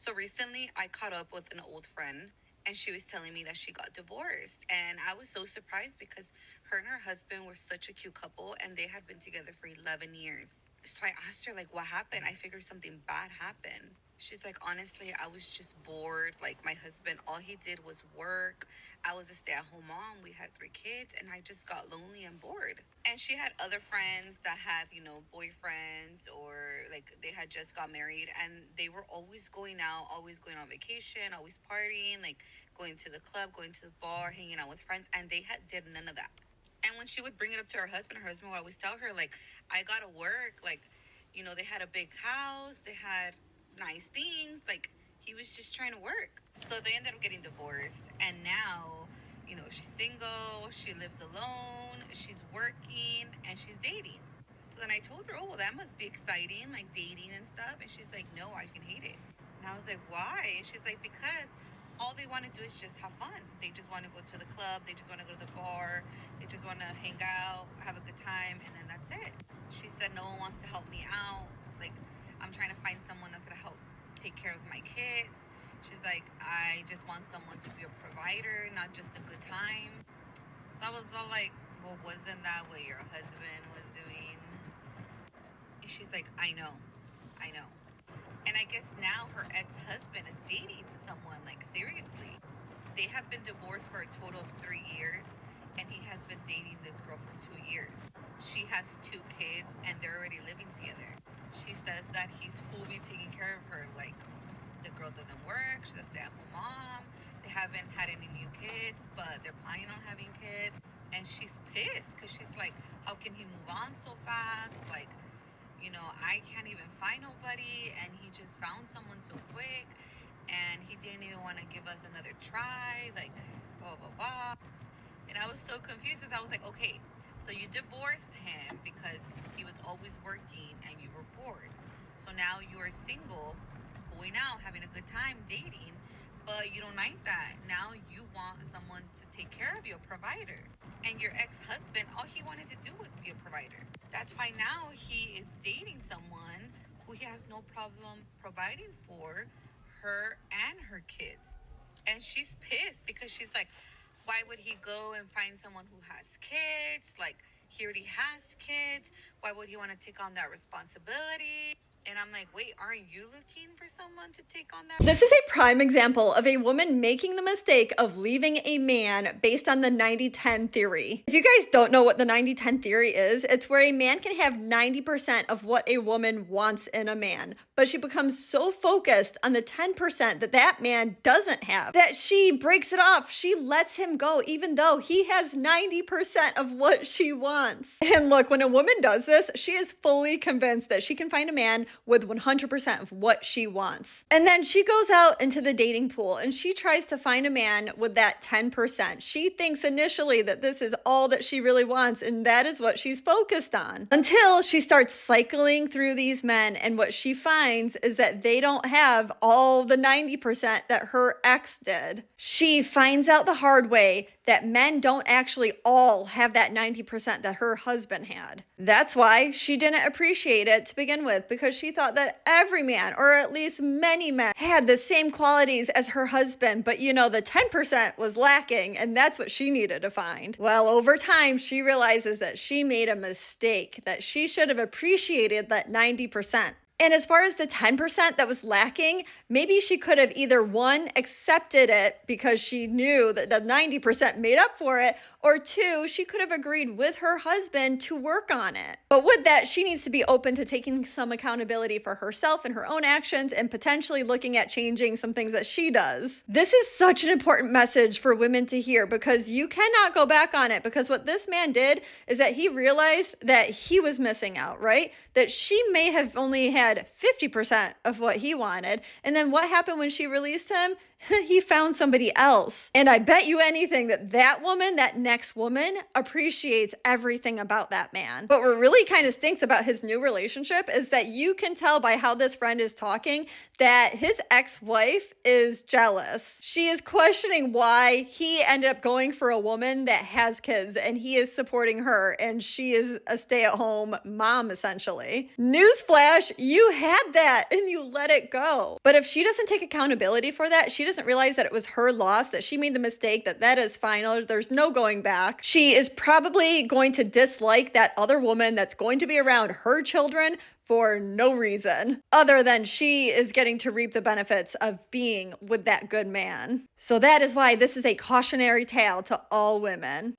So recently I caught up with an old friend and she was telling me that she got divorced. And I was so surprised because her and her husband were such a cute couple and they had been together for 11 years. So I asked her, like, what happened? I figured something bad happened. She's like, honestly, I was just bored. Like, my husband, all he did was work. I was a stay at home mom. We had 3 kids, and I just got lonely and bored. And she had other friends that had, boyfriends, or like they had just got married, and they were always going out, always going on vacation, always partying, like going to the club, going to the bar, hanging out with friends, and they did none of that. And when she would bring it up to her husband would always tell her, like, I gotta work. Like, they had a big house, they had nice things. Like, he was just trying to work. So they ended up getting divorced. And now, she's single, she lives alone, she's working, and she's dating. So then I told her, oh, well, that must be exciting, like dating and stuff. And she's like, no, I can hate it. And I was like, why? And she's like, because all they want to do is just have fun. They just want to go to the club. They just want to go to the bar. They just want to hang out, have a good time, and then that's it. She said, no one wants to help me out. Like, I'm trying to find someone that's going to help take care of my kids. She's like, I just want someone to be a provider, not just a good time. So I was all like, well, wasn't that what your husband was doing? And she's like, I know. And I guess now her ex-husband is dating someone, like, seriously. They have been divorced for a total of 3 years, and he has been dating this girl for 2 years. She has 2 kids, and they're already living together. She says that he's fully taking care of her. Like, the girl doesn't work, she's a stay-at-home mom. They haven't had any new kids, but they're planning on having kids. And she's pissed because she's like, how can he move on so fast? Like, I can't even find nobody, and he just found someone so quick, and he didn't even want to give us another try, like, blah, blah, blah. And I was so confused because I was like, okay, so you divorced him because he was always working and you were bored. So now you are single, going out, having a good time, dating, but you don't like that. Now you want someone to take care of you, a provider. And your ex-husband, all he wanted to do was be a provider. That's why now he is dating someone who he has no problem providing for her and her kids. And she's pissed because she's like, why would he go and find someone who has kids? Like, he already has kids. Why would he want to take on that responsibility? And I'm like, wait, aren't you looking for someone to take on that? This is a prime example of a woman making the mistake of leaving a man based on the 90-10 theory. If you guys don't know what the 90-10 theory is, it's where a man can have 90% of what a woman wants in a man, but she becomes so focused on the 10% that that man doesn't have that she breaks it off. She lets him go even though he has 90% of what she wants. And look, when a woman does this, she is fully convinced that she can find a man with 100% of what she wants. And then she goes out into the dating pool and she tries to find a man with that 10%. She thinks initially that this is all that she really wants, and that is what she's focused on. Until she starts cycling through these men, and what she finds is that they don't have all the 90% that her ex did. She finds out the hard way that men don't actually all have that 90% that her husband had. That's why she didn't appreciate it to begin with, because she thought that every man, or at least many men, had the same qualities as her husband, but the 10% was lacking, and that's what she needed to find. Well, over time, she realizes that she made a mistake, that she should have appreciated that 90%. And as far as the 10% that was lacking, maybe she could have either, one, accepted it because she knew that the 90% made up for it, or two, she could have agreed with her husband to work on it. But with that, she needs to be open to taking some accountability for herself and her own actions, and potentially looking at changing some things that she does. This is such an important message for women to hear, because you cannot go back on it, because what this man did is that he realized that he was missing out, right? That she may have only had 50% of what he wanted. And then what happened when she released him? He found somebody else. And I bet you anything that that woman, that next woman, appreciates everything about that man. But what really kind of stinks about his new relationship is that you can tell by how this friend is talking that his ex-wife is jealous. She is questioning why he ended up going for a woman that has kids, and he is supporting her, and she is a stay-at-home mom, essentially. Newsflash, you You had that and you let it go. But if she doesn't take accountability for that, she doesn't realize that it was her loss, that she made the mistake, that is final. There's no going back. She is probably going to dislike that other woman that's going to be around her children for no reason other than she is getting to reap the benefits of being with that good man. So that is why this is a cautionary tale to all women.